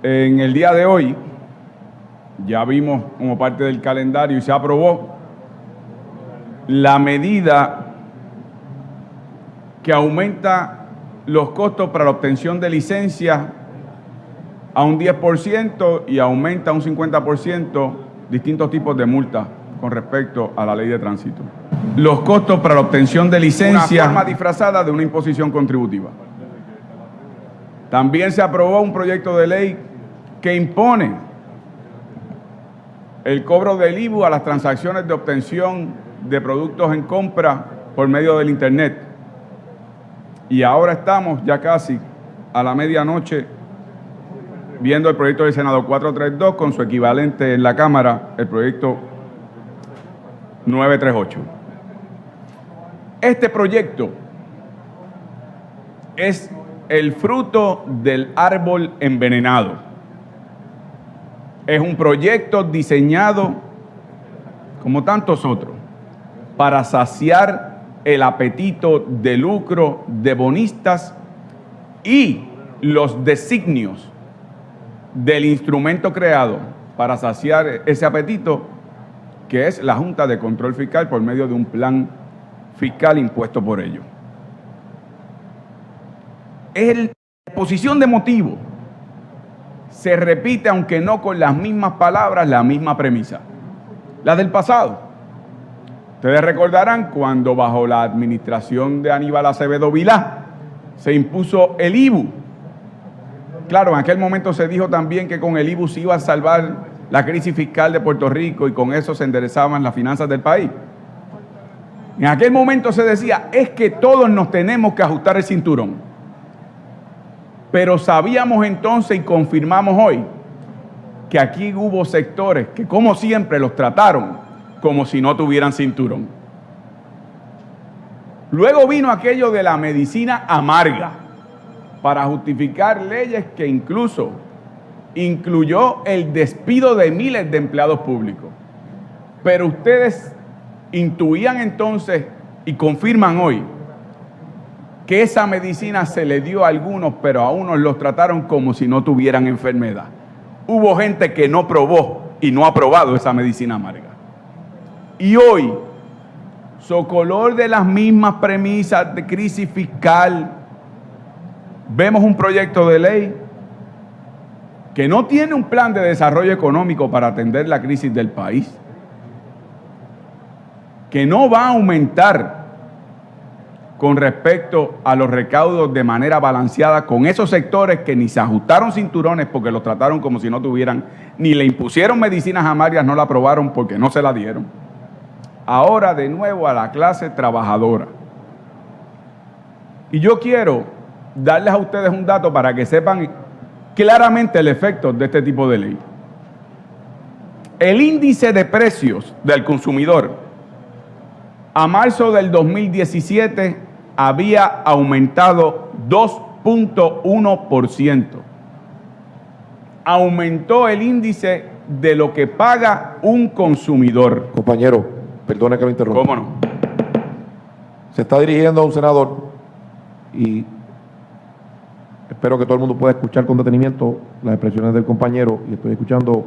En el día de hoy, ya vimos como parte del calendario y se aprobó la medida que aumenta los costos para la obtención de licencias a un 10% y aumenta a un 50% distintos tipos de multas con respecto a la ley de tránsito. Los costos para la obtención de licencias, una forma disfrazada de una imposición contributiva. También se aprobó un proyecto de ley que impone el cobro del IVU a las transacciones de obtención de productos en compra por medio del Internet. Y ahora estamos ya casi a la medianoche viendo el proyecto del Senado 432 con su equivalente en la Cámara, el proyecto 938. Este proyecto es el fruto del árbol envenenado. Es un proyecto diseñado, como tantos otros, para saciar el apetito de lucro de bonistas y los designios del instrumento creado para saciar ese apetito, que es la Junta de Control Fiscal por medio de un plan fiscal impuesto por ellos. La exposición de motivos se repite, aunque no con las mismas palabras, la misma premisa, la del pasado. Ustedes recordarán cuando bajo la administración de Aníbal Acevedo Vilá se impuso el IVU. Claro, en aquel momento se dijo también que con el IVU se iba a salvar la crisis fiscal de Puerto Rico y con eso se enderezaban las finanzas del país. En aquel momento se decía, es que todos nos tenemos que ajustar el cinturón. Pero sabíamos entonces y confirmamos hoy que aquí hubo sectores que, como siempre, los trataron como si no tuvieran cinturón. Luego vino aquello de la medicina amarga para justificar leyes que incluso incluyó el despido de miles de empleados públicos. Pero ustedes intuían entonces y confirman hoy que esa medicina se le dio a algunos, pero a unos los trataron como si no tuvieran enfermedad. Hubo gente que no probó y no ha probado esa medicina amarga. Y hoy, socolor de las mismas premisas de crisis fiscal, vemos un proyecto de ley que no tiene un plan de desarrollo económico para atender la crisis del país, que no va a aumentar con respecto a los recaudos de manera balanceada con esos sectores que ni se ajustaron cinturones porque los trataron como si no tuvieran, ni le impusieron medicinas amargas, no la aprobaron porque no se la dieron. Ahora de nuevo a la clase trabajadora. Y yo quiero darles a ustedes un dato para que sepan claramente el efecto de este tipo de ley. El índice de precios del consumidor a marzo del 2017 había aumentado 2.1%. Aumentó el índice de lo que paga un consumidor. Compañero, perdone que lo interrumpa. ¿Cómo no? Se está dirigiendo a un senador y espero que todo el mundo pueda escuchar con detenimiento las expresiones del compañero, y estoy escuchando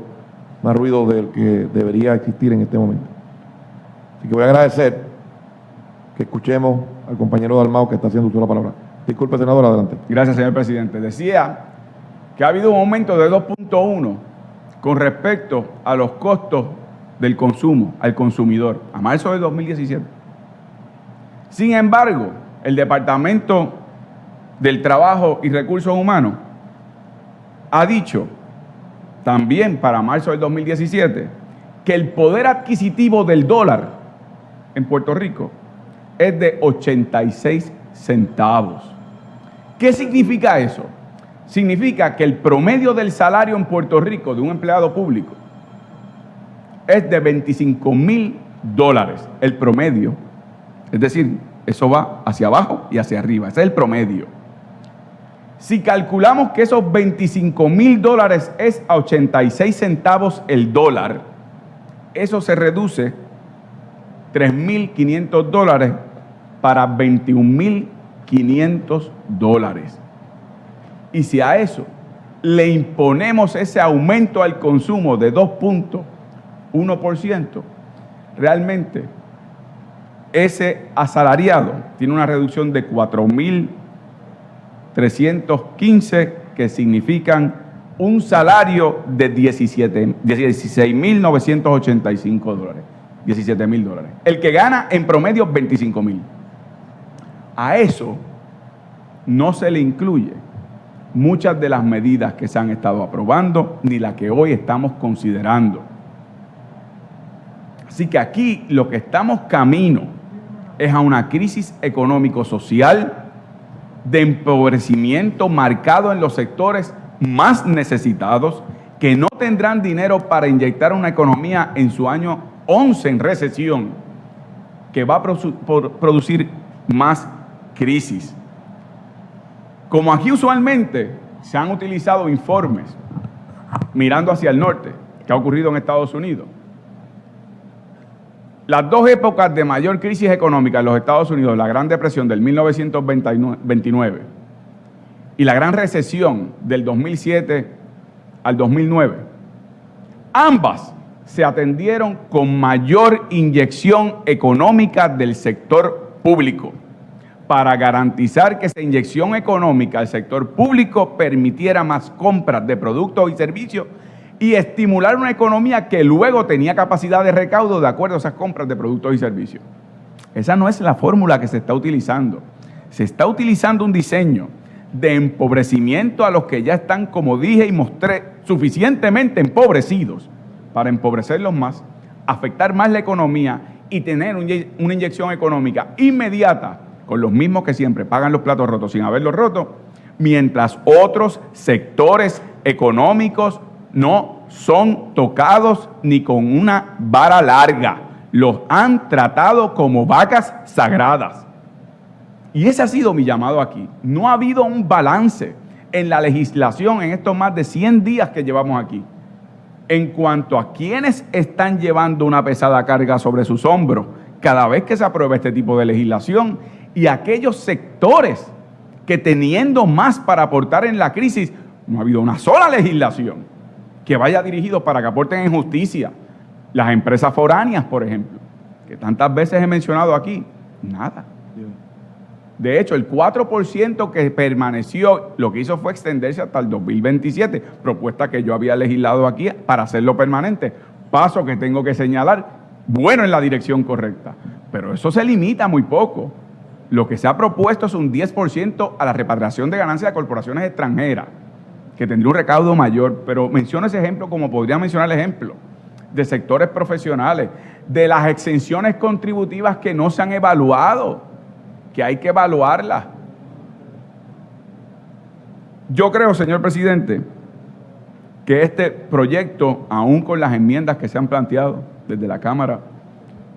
más ruido del que debería existir en este momento. Así que voy a agradecer que escuchemos al compañero Dalmau que está haciendo uso de la palabra. Disculpe, senador, adelante. Gracias, señor presidente. Decía que ha habido un aumento de 2.1 con respecto a los costos del consumo al consumidor a marzo de 2017. Sin embargo, el Departamento del Trabajo y Recursos Humanos ha dicho también para marzo del 2017 que el poder adquisitivo del dólar en Puerto Rico es de 86 centavos. ¿Qué significa eso? Significa que el promedio del salario en Puerto Rico de un empleado público es de $25,000, el promedio. Es decir, eso va hacia abajo y hacia arriba, ese es el promedio. Si calculamos que esos $25,000 es a 86 centavos el dólar, eso se reduce $3,500 para $21,500. Y si a eso le imponemos ese aumento al consumo de 2.1%, realmente ese asalariado tiene una reducción de 4.315, que significan un salario de $16.985, $17.000. El que gana en promedio $25.000. A eso no se le incluye muchas de las medidas que se han estado aprobando, ni las que hoy estamos considerando. Así que aquí lo que estamos camino es a una crisis económico-social de empobrecimiento marcado en los sectores más necesitados, que no tendrán dinero para inyectar una economía en su año 11 en recesión, que va a producir más crisis. Como aquí usualmente se han utilizado informes mirando hacia el norte, que ha ocurrido en Estados Unidos, las dos épocas de mayor crisis económica en los Estados Unidos, la Gran Depresión del 1929 y la Gran Recesión del 2007 al 2009, ambas se atendieron con mayor inyección económica del sector público, para garantizar que esa inyección económica al sector público permitiera más compras de productos y servicios y estimular una economía que luego tenía capacidad de recaudo de acuerdo a esas compras de productos y servicios. Esa no es la fórmula que se está utilizando. Se está utilizando un diseño de empobrecimiento a los que ya están, como dije y mostré, suficientemente empobrecidos para empobrecerlos más, afectar más la economía y tener una inyección económica inmediata con los mismos que siempre pagan los platos rotos sin haberlos roto, mientras otros sectores económicos no son tocados ni con una vara larga. Los han tratado como vacas sagradas. Y ese ha sido mi llamado aquí. No ha habido un balance en la legislación en estos más de 100 días que llevamos aquí, en cuanto a quienes están llevando una pesada carga sobre sus hombros cada vez que se aprueba este tipo de legislación, y aquellos sectores que, teniendo más para aportar en la crisis, no ha habido una sola legislación que vaya dirigido para que aporten en justicia. Las empresas foráneas, por ejemplo, que tantas veces he mencionado aquí, nada. De hecho, el 4% que permaneció, lo que hizo fue extenderse hasta el 2027, propuesta que yo había legislado aquí para hacerlo permanente. Paso que tengo que señalar, bueno, en la dirección correcta, pero eso se limita muy poco. Lo que se ha propuesto es un 10% a la repatriación de ganancias de corporaciones extranjeras, que tendría un recaudo mayor, pero menciono ese ejemplo como podría mencionar el ejemplo de sectores profesionales, de las exenciones contributivas que no se han evaluado, que hay que evaluarlas. Yo creo, señor presidente, que este proyecto, aún con las enmiendas que se han planteado desde la Cámara,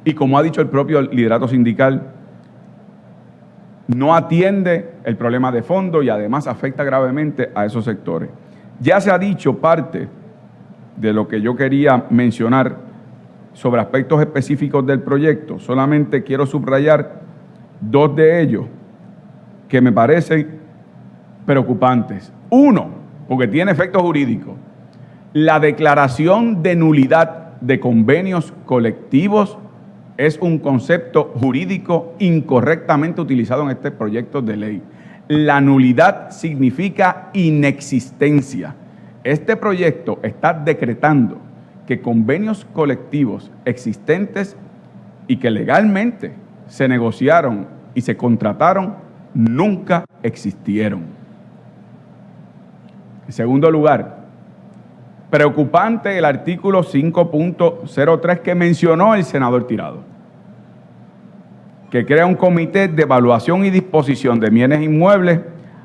y como ha dicho el propio liderato sindical, no atiende el problema de fondo y además afecta gravemente a esos sectores. Ya se ha dicho parte de lo que yo quería mencionar sobre aspectos específicos del proyecto. Solamente quiero subrayar dos de ellos que me parecen preocupantes. Uno, porque tiene efectos jurídicos. La declaración de nulidad de convenios colectivos es un concepto jurídico incorrectamente utilizado en este proyecto de ley. La nulidad significa inexistencia. Este proyecto está decretando que convenios colectivos existentes y que legalmente se negociaron y se contrataron nunca existieron. En segundo lugar, preocupante el artículo 5.03 que mencionó el senador Tirado, que crea un comité de evaluación y disposición de bienes inmuebles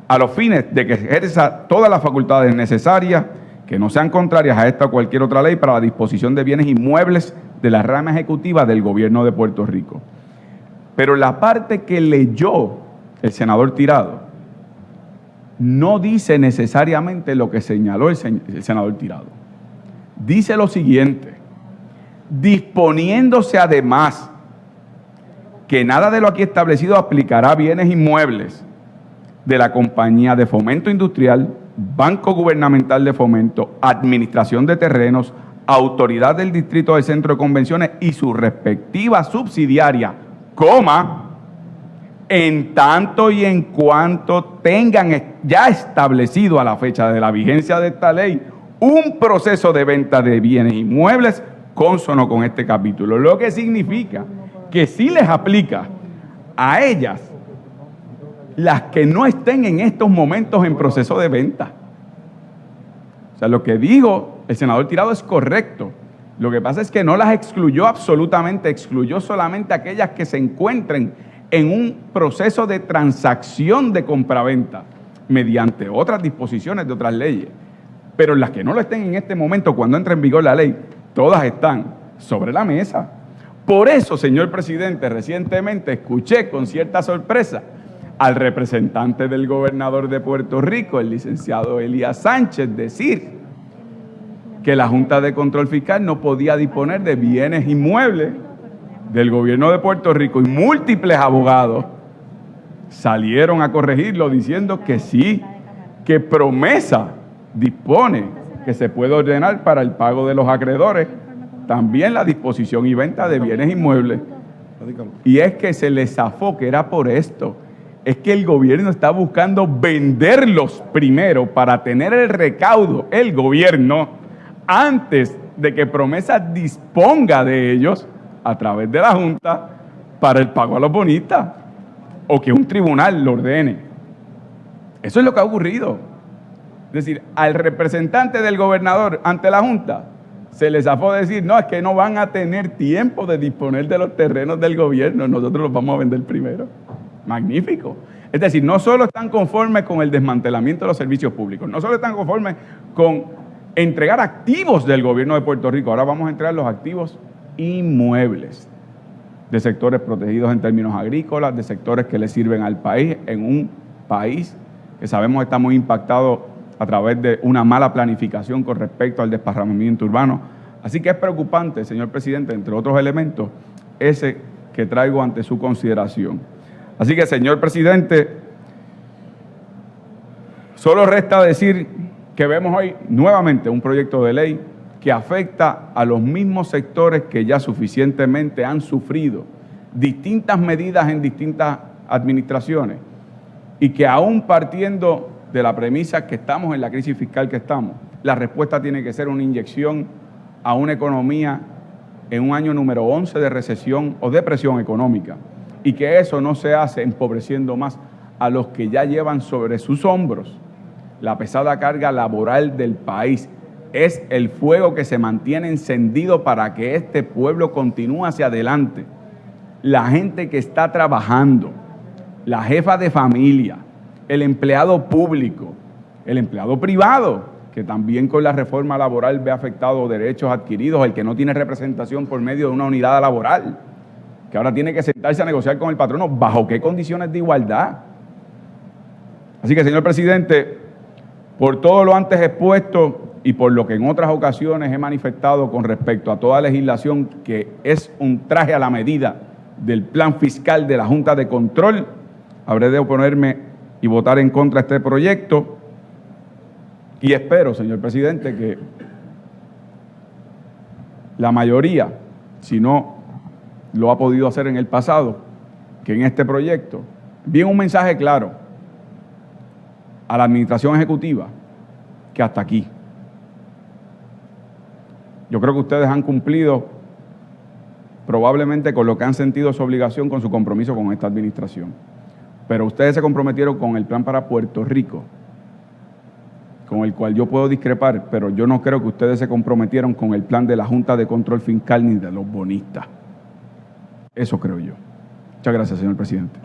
a los fines de que ejerza todas las facultades necesarias que no sean contrarias a esta o cualquier otra ley para la disposición de bienes inmuebles de la rama ejecutiva del gobierno de Puerto Rico. Pero la parte que leyó el senador Tirado no dice necesariamente lo que señaló el senador Tirado. Dice lo siguiente: disponiéndose además que nada de lo aquí establecido aplicará a bienes inmuebles de la Compañía de Fomento Industrial, Banco Gubernamental de Fomento, Administración de Terrenos, Autoridad del Distrito del Centro de Convenciones y su respectiva subsidiaria, en tanto y en cuanto tengan ya establecido a la fecha de la vigencia de esta ley un proceso de venta de bienes inmuebles cónsono con este capítulo, lo que significa que sí les aplica a ellas las que no estén en estos momentos en proceso de venta. O sea, lo que dijo el senador Tirado es correcto. Lo que pasa es que no las excluyó absolutamente, excluyó solamente aquellas que se encuentren en un proceso de transacción de compraventa mediante otras disposiciones de otras leyes. Pero las que no lo estén en este momento, cuando entre en vigor la ley, todas están sobre la mesa. Por eso, señor presidente, recientemente escuché con cierta sorpresa al representante del gobernador de Puerto Rico, el licenciado Elías Sánchez, decir que la Junta de Control Fiscal no podía disponer de bienes inmuebles del gobierno de Puerto Rico, y múltiples abogados salieron a corregirlo diciendo que sí, que Promesa dispone que se puede ordenar para el pago de los acreedores también la disposición y venta de bienes inmuebles. Y es que se les zafó que era por esto. Es que el gobierno está buscando venderlos primero para tener el recaudo, el gobierno, antes de que Promesa disponga de ellos a través de la Junta para el pago a los bonistas o que un tribunal lo ordene. Eso es lo que ha ocurrido. Es decir, al representante del gobernador ante la Junta se les zafó decir, no, es que no van a tener tiempo de disponer de los terrenos del gobierno, nosotros los vamos a vender primero. Magnífico. Es decir, no solo están conformes con el desmantelamiento de los servicios públicos, no solo están conformes con entregar activos del gobierno de Puerto Rico, ahora vamos a entregar los activos inmuebles de sectores protegidos en términos agrícolas, de sectores que le sirven al país, en un país que sabemos está muy impactado a través de una mala planificación con respecto al desparramamiento urbano. Así que es preocupante, señor presidente, entre otros elementos, ese que traigo ante su consideración. Así que, señor presidente, solo resta decir que vemos hoy nuevamente un proyecto de ley que afecta a los mismos sectores que ya suficientemente han sufrido distintas medidas en distintas administraciones y que aún partiendo de la premisa que estamos en la crisis fiscal que estamos, la respuesta tiene que ser una inyección a una economía en un año número 11 de recesión o depresión económica, y que eso no se hace empobreciendo más a los que ya llevan sobre sus hombros la pesada carga laboral del país. Es el fuego que se mantiene encendido para que este pueblo continúe hacia adelante. La gente que está trabajando, la jefa de familia, el empleado público, el empleado privado, que también con la reforma laboral ve afectados derechos adquiridos, el que no tiene representación por medio de una unidad laboral, que ahora tiene que sentarse a negociar con el patrono, ¿bajo qué condiciones de igualdad? Así que, señor presidente, por todo lo antes expuesto y por lo que en otras ocasiones he manifestado con respecto a toda legislación que es un traje a la medida del plan fiscal de la Junta de Control, habré de oponerme y votar en contra de este proyecto, y espero, señor presidente, que la mayoría, si no lo ha podido hacer en el pasado, que en este proyecto envíen un mensaje claro a la administración ejecutiva que hasta aquí. Yo creo que ustedes han cumplido probablemente con lo que han sentido su obligación con su compromiso con esta administración. Pero ustedes se comprometieron con el plan para Puerto Rico, con el cual yo puedo discrepar, pero yo no creo que ustedes se comprometieron con el plan de la Junta de Control Fiscal ni de los bonistas. Eso creo yo. Muchas gracias, señor presidente.